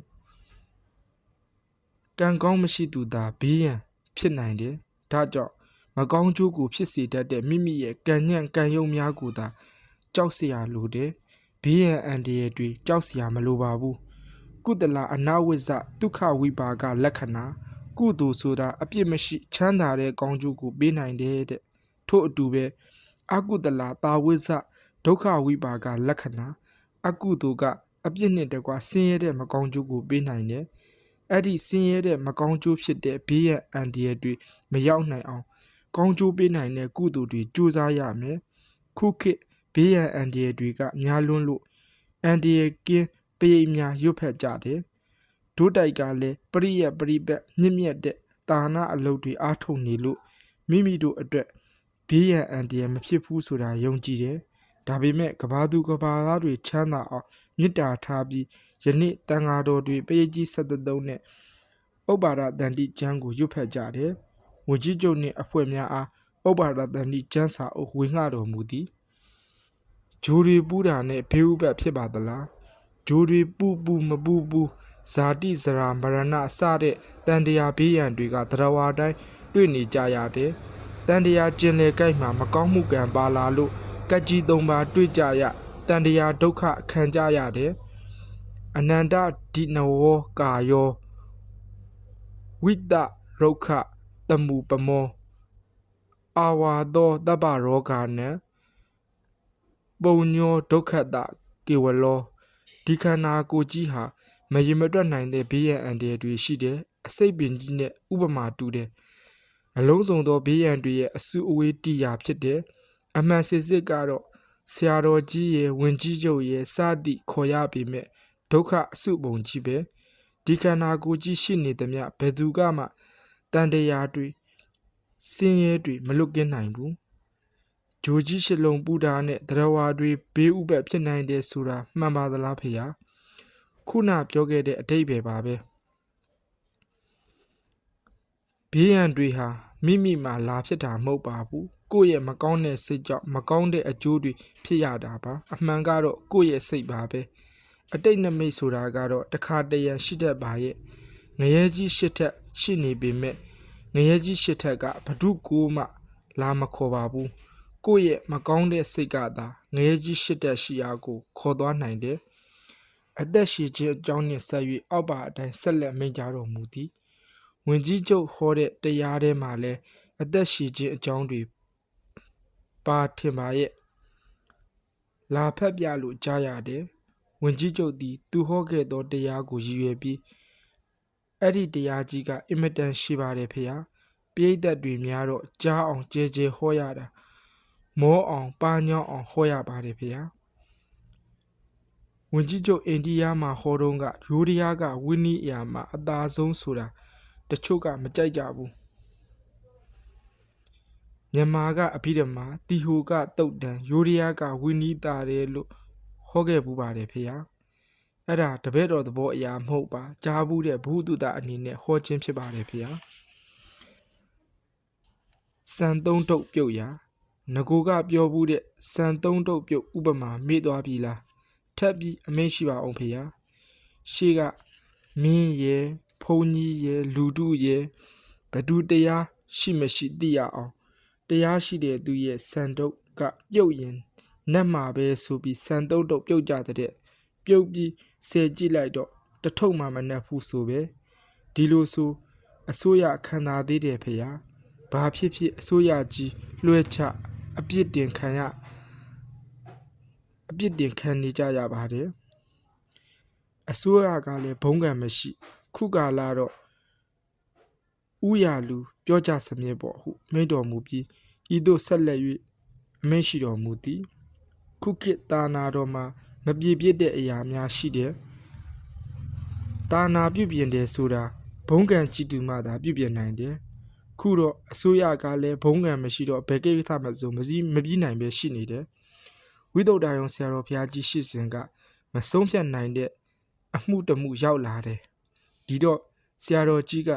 ကံကောင်းမရှိသူသာဘေးရန်ဖြစ်နိုင်တယ်ဒါကြောင့်မကောင်းကျိုးကိုဖြစ်စေတတ်တဲ့မိမိရဲ့ကံညံ့ကံယုံများကိုသာကြောက်เสียလိုတယ်ဘေးရန်အန္တရာယ်တွေကြောက်เสียမလိုပါဘူးကုသလအနာဝိဇ္ဇဒုက္ခဝိပါကလက္ခဏာကုသိုလ်ဆိုတာအပြစ်မရှိချမ်းသာတဲ့ကောင်းကျိုးကိုပေးနိုင်တယ်တဲ့ထို့အတူပဲအကုသလတာဝိဇ္ဇဒုက္ခဝိပါကလက္ခဏာအကုသိုလ်ကအပြစ်နဲ့တကွာဆင်းရဲတဲ့မကောင်းကျိုးကိုပေးနိုင်တယ်အဲ့ဒီဆင်းရဲတဲ့မကောင်းကျိုးဖြစ်တဲ့ဘေးရန်အန္တရာယ်တွေမရောက်နိုင်အောင်ကောင်းကျိုးပေးနိုင်တဲ့ကုသိုလ်တွေကြိုးစားရမယ်ခုခေတ်ဘေးရန်အန္တရာယ်တွေကများလွန်းလို့အန္တရာယ်ကင်းပရိများရွတ်ဖက်ကြတယ်ဒုတိုက်ကလည်းပရိယပရိပတ်မြင့်မြတ်တဲ့တာနာအလုပ်တွေအားထုတ်နေလို့မိမိတို့အတွက်ဘေးရန်အန္တရာယ်မဖြစ်ဘူးဆိုတာယုံကြည်တယ်ဒါပေမဲ့ကဘာသူကဘာသားတွေချမ်းသာအောင်မေတ္တာထားပြီးယနေ့တန်ဃာတော်တွေပရိကြီး73နဲ့ဥပ္ပါဒတန်တိကျမ်းကိုရွတ်ဖက်ကြတယ်ဝကြီးကျုပ်နှင့်အဖွဲ့များအားဥပ္ပါဒတန်တိကျမ်းစာအုပ်ဝေငှတော်မူသည်ဂျိုတွေပူးတာနဲ့ဘေးဥပတ်ဖြစ်ပါသလားဂျိုတွေပူမပူဇာတိဇရာမရဏအစတဲ့တန်တရားဘေးရန်တွေကသရဝါတိုင်းတွေ့နေကြရတယ်တန်တရားကျင်လေကြိုက်မှာမကောင်းမှုကံပါလာလို့ကက်ကြီး3ပါးတွေ့ကြရတန်တရားဒုက္ခခံကြရတယ်အနန္တဒီနဝောကာယောဝိတရုခတမှုပမောအာဝါသောတပ္ပရောဂာနံပုံညောဒုက္ခတကေဝလောဒီခန္ဓာကိုယ်ကြီးဟာမရင်မတွက်နိုင်တဲ့ဘေးရန်အန္တရာယ်တွေရှိတယ်အစိတ်ပင်ကြီးနဲ့ဥပမာတူတယ်အလုံးစုံသောဘေးရန်တွေရဲ့အစုအဝေးတိရာဖြစ်တယ်အမှန်စစ်ကတော့ဆရာတော်ကြီးရဲ့ဝင်ကြီးချုပ်ရဲ့စသည်ခေါ်ရပေမဲ့ဒုက္ခအစုပုံကြီးပဲဒီခန္ဓာကိုယ်ကြီးရှိနေသမျှဘယ်သူကမှတန်တရားတွေဆင်းရဲတွေမလွတ်ကင်းနိုင်ဘူးဂျိုကြီးရှလုံးပူတာနဲ့တရားဝါတွေဘေးဥပတ်ဖြစ်နိုင်တယ်ဆိုတာမှန်ပါသလားဖေဟာခုနပြောခဲ့တဲ့အတိတ်ပဲပါပဲဘေးရန်တွေဟာမိမိမှာလာဖြစ်တာမဟုတ်ပါဘူးကိုယ့်ရဲ့မကောင်းတဲ့စိတ်ကြောင့်မကောင်းတဲ့အကျိုးတွေဖြစ်ရတာပါအမှန်ကတော့ကိုယ့်ရဲ့စိတ်ပါပဲအတိတ်နမိတ်ဆိုတာကတော့တခါတရံရှိတတ်ပါရဲ့ငရဲကြီးရှစ်ထက်ရှိနေပေမဲ့ငရဲကြီးရှစ်ထက်ကဘဒုကိုမှလာမခေါ်ပါဘူးကိုယ့်ရဲ့မကောင်းတဲ့စိတ်ကသာငရဲကြီးရှစ်တက်ရှိရာကိုခေါ်သွားနိုင်တယ်အသက်ရှိခြင်းအကြောင်းနှင့်ဆက်၍အောက်ပါအတိုင်းဆက်လက်မိန့်ကြားတော်မူသည်ဝင်ကြီးချုပ်ဟောတဲ့တရားထဲမှာလဲအသက်ရှိခြင်းအကြောင်းတွေပါထင်ပါရဲ့လာဖက်ပြလို့ကြားရတယ်ဝင်ကြီးချုပ်သည်သူဟောခဲ့သောတရားကိုရည်ရွယ်ပြီးအဲ့ဒီတရားကြီးကအင်မတန်ရှိပါတယ်ဖေဟာပရိသတ်တွေများတော့ကြားအောင်ကြဲကြဲဟောရတာမောအောင်ပါညောင်းအောင်ဟောရပါတယ်ဖေဟာဝင်ကြီးချုပ်အိန္ဒိယမှာဟောတော့ကရိုးတရားကဝိနည်းအရာမှာအသာဆုံးဆိုတာတချို့ကမကြိုက်ကြဘူးမြန်မာကအဘိဓမ္မာတီဟိုကတုတ်တန်ရိုးတရားကဝိနည်းတာတယ်လို့ဟောခဲ့ပူပါတယ်ဖေဟာအဲ့ဒါတပည့်တော်သဘောအရာမဟုတ်ပါကြားဘူးတဲ့ဘုသူတအနေနဲ့ဟောခြင်းဖြစ်ပါတယ်ဖေဟာစံသုံးတုတ်ပြုတ်ရာငကိုကပြောဘူးတဲ့စံသုံးတုတ်ပြုတ်ဥပမာမေ့သွားပြီလားထပ်ပြီးအမိန့်ရှိပါအောင်ဖေဟာရှေ့ကမင်းရဲ့ဖုန်ကြီးရဲ့လူတုရဲ့ဘဒုတရားရှိမရှိသိရအောင်တရားရှိတဲ့သူရဲ့စံတုတ်ကပြုတ်ရင်နတ်မှာပဲဆိုပြီးစံတုတ်ပြုတ်ကြတဲ့ပြုတ်ပြီးဆဲကြည့်လိုက်တော့တထုပ်မှမနှက်ဘူးဆိုပဲဒီလိုဆိုအစိုးရခံသာသေးတယ်ဖေဟာဘာဖြစ်ဖြစ်အစိုးရကြီးလွှဲချအပြစ်တင်ခံနေကြရပါတယ်အစိုးရကလည်းဘုံကံမရှိခုကာလာတော့ဥရလူပြောကြစမြဲပေါ့ဟုမိန့်တော်မူပြီးဤသို့ဆက်လက်၍အမိန့်ရှိတော်မူသည်ခုခေတ်တာနာတော်မှာမပြေပြစ်တဲ့အရာများရှိတယ်တာနာပြုပြင်တယ်ဆိုတာဘုံကံကြည်တူမှသာပြုပြင်နိုင်တယ်ခုတော့အစိုးရကလည်းဘုံကံမရှိတော့ဘယ်ကိစ္စမှမပြီးနိုင်ပဲရှိနေတယ်ဝိသုဒ္ဓယုံဆရာတော်ဘုရားကြီးရှိစဉ်ကမဆုံးဖြတ်နိုင်တဲ့ အမှုတမှုရောက်လာတယ်ဒီတော့ဆရာတော်ကြီးက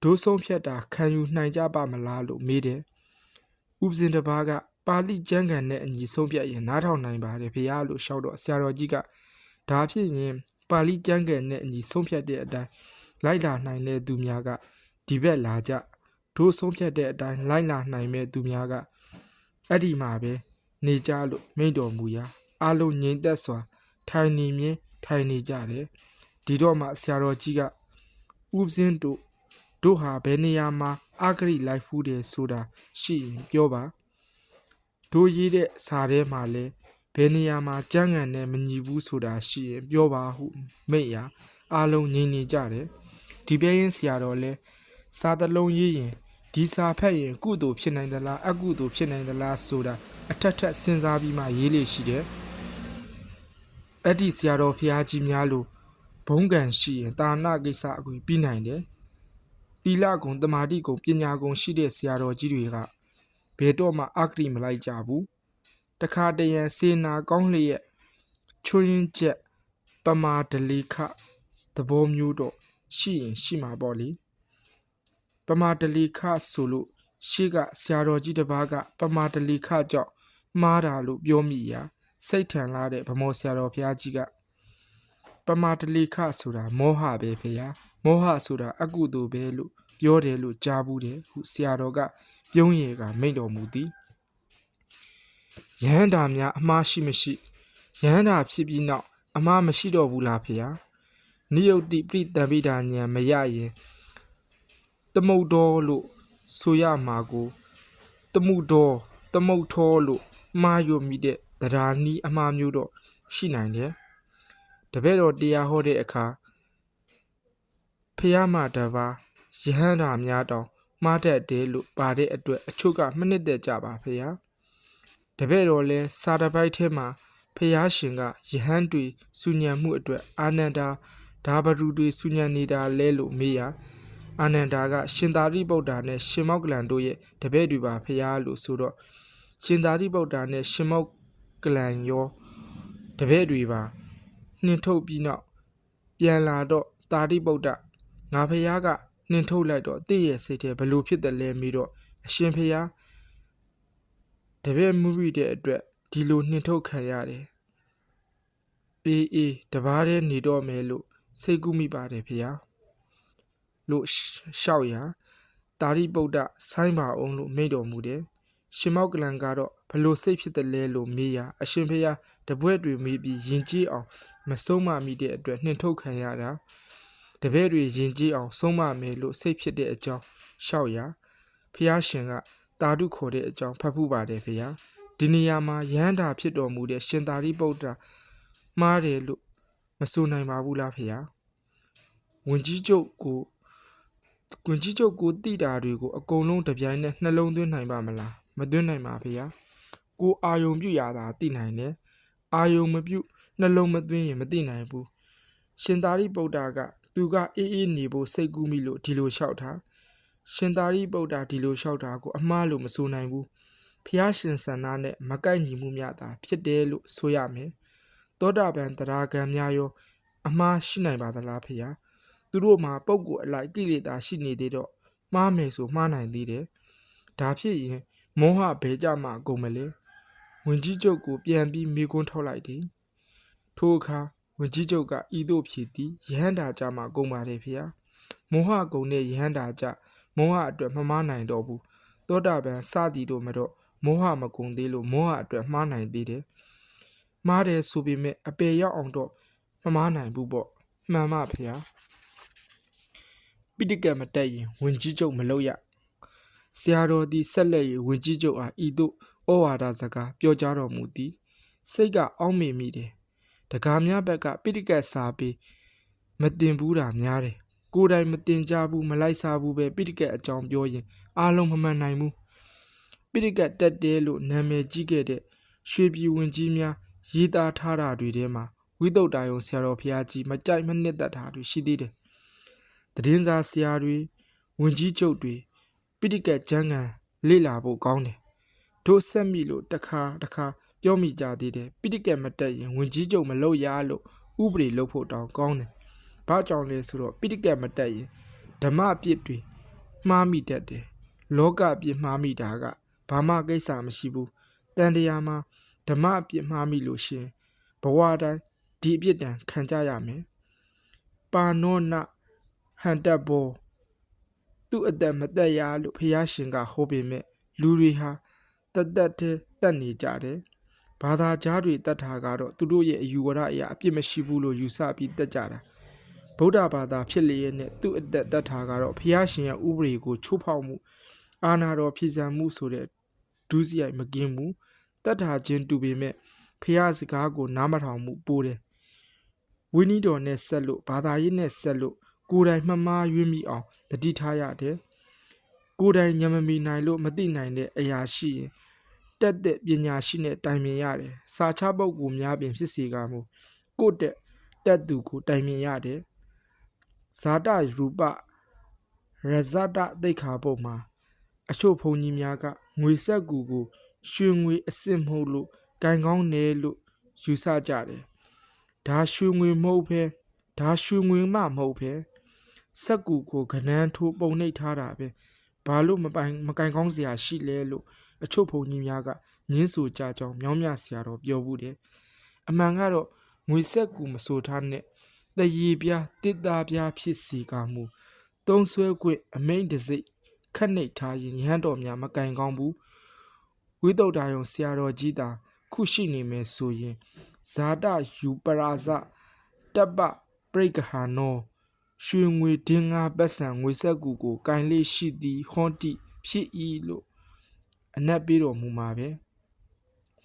ဒိုးဆုံးဖြတ်တာခံယူနိုင်ကြပါမလားလို့မေးတယ်ဥပဇင်တစ်ပါးကပါဠိကျမ်းဂန်နဲ့အညီဆုံးဖြတ်ရင်နားထောင်နိုင်ပါတယ်ဖေဟာလို့ရှောက်တော့ဆရာတော်ကြီးကဒါဖြစ်ရင်ပါဠိကျမ်းဂန်နဲ့အညီဆုံးဖြတ်တဲ့အတိုင်းလိုက်လာနိုင်တဲ့သူများကဒီဘက်လာကြဒိုးဆုံးဖြတ်တဲ့အတိုင်းလိုက်လာနိုင်မဲ့သူများကအဲ့ဒီမှာပဲနေကြလို့မိန့်တော်မူရာအလုံးငြိမ်သက်စွာထိုင်နေမြင်ထိုင်နေကြတယ်ဒီတော့မှဆရာတော်ကြီးကဥပဇင်းတို့ဟာဘယ်နေရာမှာအာဂရိလိုက်ဖူးတယ်ဆိုတာရှိရင်ပြောပါတို့ရေးတဲ့စာထဲမှာလဲဘယ်နေရာမှာကျမ်းဂန်နဲ့မညီဘူးဆိုတာရှိရင်ပြောပါဟုမိန့်ရာအလုံးငြိမ်နေကြတယ်ဒီပြင်းဆရာတော်လဲစာတလုံးရေးရင်ဒီစာဖတ်ရင်ကုသိုလ်ဖြစ်နိုင်သလားအကုသိုလ်ဖြစ်နိုင်သလားဆိုတာအထက်ထက်စဉ်းစားပြီးမှရေးလေရှိတယ်အဲ့ဒီဆရာတော်ဖျားကြီးများလို့ဘုံကံရှိရင်တာနာကိစ္စအကူပြီးနိုင်တယ်တီလကုံတမာတိကုံပညာကုံရှိတဲ့ဆရာတော်ကြီးတွေကဘယ်တော့မှအာဂရိမလိုက်ကြဘူးတခါတရံစေနာကောင်းလျက်ချွင်းချက်ပမာဒလီခသဘောမျိုးတော့ရှိရင်ရှိမှာပေါ့လေပမာဒလီခဆိုလို့ရှေ့ကဆရာတော်ကြီးတစ်ပါးကပမာဒလီခကြောင့်မှားတာလို့ပြောမိရာစိတ်ထန်လာတဲ့ဗမောဆရာတော်ဘုရားကြီးကပမာဒလီခဆိုတာမောဟပဲဖေဟာမောဟဆိုတာအကုသိုလ်ပဲလို့ပြောတယ်လို့ကြားဘူးတယ်ဟုဆရာတော်ကပြုံးရည်ကမိန့်တော်မူသည်ယဟန္တာများအမှားရှိမရှိယဟန္တာဖြစ်ပြီးနောက်အမှားမရှိတော့ဘူးလားဖေဟာနိယုတ်တိပရိတံပိဒါဉာဏ်မရရင်သမုတ်တော်လို့ဆိုရမှာကိုသမုတ်တော်သမုတ်ထောလို့မှားရွမိတဲ့တရားနီးအမှားမျိုးတော့ရှိနိုင်တယ်တပည့်တော်တရားဟောတဲ့အခါဖျားမတပါယဟန္တာများတောင်မှားတတ်တယ်လို့ပါတဲ့အတွက်အချို့ကမနစ်သက်ကြပါဖေဟာတပည့်တော်လဲစာတပိုက်ထဲမှာဖျားရှင်ကယဟန်တွေစုညံမှုအတွက်အာနန္ဒာဒါဘရုတွေစုညံနေတာလဲလို့မေးရအာနန္ဒာကရှင်သာရိပုတ္တရာနဲ့ရှင်မောက္ကလန်တို့ရဲ့တပည့်တွေပါဖျားလို့ဆိုတော့ရှင်သာရိပုတ္တရာနဲ့ရှင်မောက္ကလန်ရောတပည့်တွေပါနှင်ထုတ်ပြီးနောက်ပြန်လာတော့သာရိပုတ္တငါဖျားကနှင်ထုတ်လိုက်တော့တည့်ရဲ့စိတ်ထဲဘလို့ဖြစ်တယ်လဲမေးတော့အရှင်ဖျားတပည့်မှုရိတဲ့အတွက်ဒီလိုနှင်ထုတ်ခံရတယ်အေးတပားတည်းနေတော့မယ်လို့စိတ်ကူးမိပါတယ်ဖျားလို့ရှောက်ရာသာရိပုတ္တဆိုင်းပါအောင်လို့မိန့်တော်မူတယ်ရှင်မောက္ကလန်ကတော့ဘလို့စိတ်ဖြစ်တယ်လဲလို့မေးရာအရှင်ဖျားတပွဲတွေမေးပြီးယဉ်ကျေးအောင်မဆုံးမမိတဲ့အတွက်နှင်ထုတ်ခံရတာတပည့်တွေယဉ်ကျေးအောင်ဆုံးမမယ်လို့စိတ်ဖြစ်တဲ့အကြောင်းရှောက်ရာဖျားရှင်ကတာဓုခေါ်တဲ့အကြောင်းဖတ်ဖူးပါတယ်ဖျားဒီနေရာမှာယဟန္တာဖြစ်တော်မူတဲ့ရှင်သာရိပုတ္တရာမှားတယ်လို့မဆိုနိုင်ပါဘူးလားဖျားဝင်ကြီးချုပ်ကိုတိတာတွေကိုအကုန်လုံးတပြိုင်နက်နှလုံးသွင်းနိုင်ပါမလားမသွင်းနိုင်ပါဖျားကိုအာယုံပြုရတာသိနိုင်တယ်အာယုံမပြုနှလုံးမသွင်းရင်မသိနိုင်ဘူးရှင်သာရိပုတ္တရာကသူကအေးနေဖို့စိတ်ကူးမိလို့ဒီလိုလျှောက်တာရှင်သာရိပုတ္တရာဒီလိုလျှောက်တာကိုအမှားလို့မဆိုနိုင်ဘူးဖျားရှင်ဆန္ဒနဲ့မကိုက်ညီမှုများတာဖြစ်တယ်လို့ဆိုရမယ်သောတာပန်တရားကံများရောအမှားရှိနိုင်ပါသလားဖျားသူတို့မှာပုဂ္ဂိုလ်အလိုက်ကိလေသာရှိနေသေးတော့မှားမယ်ဆိုမှားနိုင်သေးတယ်ဒါဖြစ်ရင်မောဟဘဲကြမှာကုန်မလဲဝင်ကြီးချုပ်ကိုပြန်ပြီးမိကွန်းထောက်လိုက်တယ်ထိုအခါဝင်ကြီးချုပ်ကဤသို့ဖြစ်သည်ယဟန္တာကြမှာကုန်ပါတယ်ဖျားမောဟကုံတဲ့ယဟန္တာကြမောဟအတွက်မမှားနိုင်တော့ဘူးသောတာပန်စသည်တို့မတော့မောဟမကုံသေးလို့မောဟအတွက်မှားနိုင်သေးတယ်မှားတယ်ဆိုပေမဲ့အပေရောက်အောင်တော့မမှားနိုင်ဘူးပေါ့မှန်ပါဗျာပိဋကတ်မတက်ရင်ဝင်ကြီးချုပ်မလုပ်ရဆရာတော်သည်ဆက်လက်၍ဝင်ကြီးချုပ်အားဤသို့ဩဝါဒစကားပြောကြားတော်မူသည်စိတ်ကအောင်းမေမိတယ်တကားများဘက်ကပိဋကတ်စာပြီးမတင်ဘူးတာများတယ်ကိုယ်တိုင်မတင်ကြဘူးမလိုက်စားဘူးပဲပိဋကတ်အကြောင်းပြောရင်အားလုံးမမှန်နိုင်ဘူးပိဋကတ်တက်တယ်လို့နာမည်ကြီးခဲ့တဲ့ရွှေပြည်ဝင်ကြီးများရေးသားထားတာတွေထဲမှာဝိသုဒ္ဓါယုံဆရာတော်ဘုရားကြီးမကြိုက်မနှစ်သက်တာတွေရှိသေးတယ်သတင်းစာဆရာတွေဝင်ကြီးချုပ်တွေပိဋကတ်ကျမ်းဂန်လေ့လာဖို့ကောင်းတယ်တို့ဆက်မိလို့တခါပြောမိကြသေးတယ်ပိဋကတ်မတက်ရင်ဝင်ကြီးချုပ်မလုပ်ရလို့ ဥပဒေလုပ်ဖို့တောင်ကောင်းတယ်။ဘာကြောင့်လဲဆိုတော့ပိဋကတ်မတက်ရင်ဓမ္မအပြစ်တွေမှားမိတတ်တယ်။လောကအပြစ်မှားမိတာကဘာမှကိစ္စမရှိဘူး။တန်တရားမှာဓမ္မအပြစ်မှားမိလို့ရှင်ဘဝတိုင်းဒီအပြစ်ဒဏ်ခံကြရမယ်။ပါနောနဟန်တဘောသူ့အသက်မသက်ရလို့ဖျားရှင်ကဟောပေမဲ့လူတွေဟာတတ်နေကြတယ်။ဘာသာကြားတွေတတ်တာကတော့သူတို့ရဲ့အယူဝါဒအရာအပြစ်မရှိဘူးလို့ယူဆပြီးတတ်ကြတာ။ဗုဒ္ဓဘာသာဖြစ်လျက်နဲ့သူ့အသက်တတ်တာကတော့ဖျားရှင်ရဲ့ဥပဒေကိုချိုးဖောက်မှုအာဏာတော်ပြည်စံမှုဆိုတဲ့ဒုစရိုက်မကင်းဘူးတတ်တာချင်းတူပေမဲ့ဖျားစကားကိုနားမထောင်မှုပိုးတယ်။ဝိနည်းတော်နဲ့ဆက်လို့ဘာသာရေးနဲ့ဆက်လို့ကိုယ်တိုင်မှမားရွေးမိအောင်တတိထားရတယ်။ကိုယ်တိုင်ညံမမီနိုင်လို့မသိနိုင်တဲ့အရာရှိရင်တက်တဲ့ပညာရှိနဲ့တိုင်ပင်ရတယ်။စာချပုဂ္ဂိုလ်များပင်ဖြစ်စေကမူကိုတက်သူကိုတိုင်ပင်ရတယ်။ဇာတရူပရဇတသိက္ခာပုဒ်မှာအချို့ဘုန်းကြီးများကငွေဆက်ကူကိုရွှေငွေအစစ်မဟုတ်လို့ကင်ကောင်းတယ်လို့ယူဆကြတယ်။ဒါရွှေငွေမဟုတ်ပဲဒါရွှေငွေမှမဟုတ်ပဲစက်ကူကိုကနန်းထိုးပုံနှိပ်ထားတာပဲဘာလို့မကင်ကောင်းစရာရှိလဲလို့အချို့ဘုန်းကြီးများကညင်းဆိုကြကြောင်းမြောင်းမြဆရာတော်ပြောဘူးတယ်အမှန်ကတော့ငွေစက်ကူမဆိုထားနဲ့တရေပြားတစ်သားပြားဖြစ်စီကမူသုံးဆွဲခွင့်အမိန်တစိ့ခက်နှိပ်ထားရင်ရဟန်းတော်များမကင်ကောင်းဘူးဝိသုဒ္ဓယုံဆရာတော်ကြီးသာခုရှိနေမယ်ဆိုရင်ဇာတယူပရာဇတပ်ပပရိကဟာနောရွှေငွေဒင်းငါပတ်စံငွေဆက်ကူကိုကင်လေးရှိသည်ဟွန်တိဖြစ်၏လို့အနက်ပေးတော်မူမှာပဲ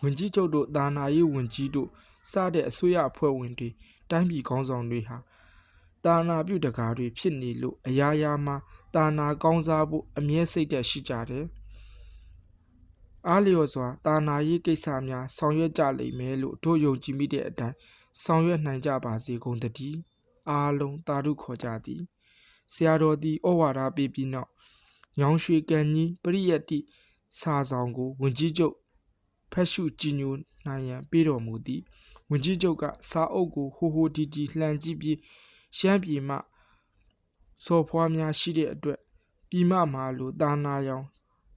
ဝင်ကြီးချုပ်တို့သာနာရေးဝင်ကြီးတို့စတဲ့အစိုးရအဖွဲ့ဝင်တွေတိုင်းပြည်ခေါင်းဆောင်တွေဟာသာနာပြုတကားတွေဖြစ်နေလို့အရာရာမှာသာနာကောင်းစားဖို့အမြဲစိတ်သက်ရှိကြတယ်အားလျော်စွာသာနာရေးကိစ္စများဆောင်ရွက်ကြလိမ့်မယ်လို့တို့ယုံကြည်မိတဲ့အတိုင်းဆောင်ရွက်နိုင်ကြပါစေကုန်သတည်းအားလုံးသာဓုခေါ်ကြသည်ဆရာတော်သည်ဩဝါဒပေးပြီးနောက်ညောင်ရွှေကန်ကြီးပရိယတ္တိစာဆောင်ကိုဝင်ကြီးချုပ်ဖတ်ရှုကြည်ညိုနိုင်ရန်ပေးတော်မူသည်ဝင်ကြီးချုပ်ကစာအုပ်ကိုဟိုတီတီလှန်ကြည့်ပြီးရှမ်းပြည်မှစော်ဖွားများရှိတဲ့အတွက်ပြည်မမှာလိုတာနာရောင်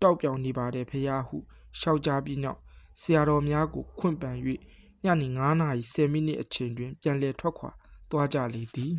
တောက်ပြောင်နေပါတယ်ဖရာဟုရှောက်ကြပြီးနောက်ဆရာတော်များကိုခွင့်ပန်၍ညနေ9:10 မိနစ်အချိန်တွင်ပြန်လည်ထွက်ခွာသွားကြလေသည်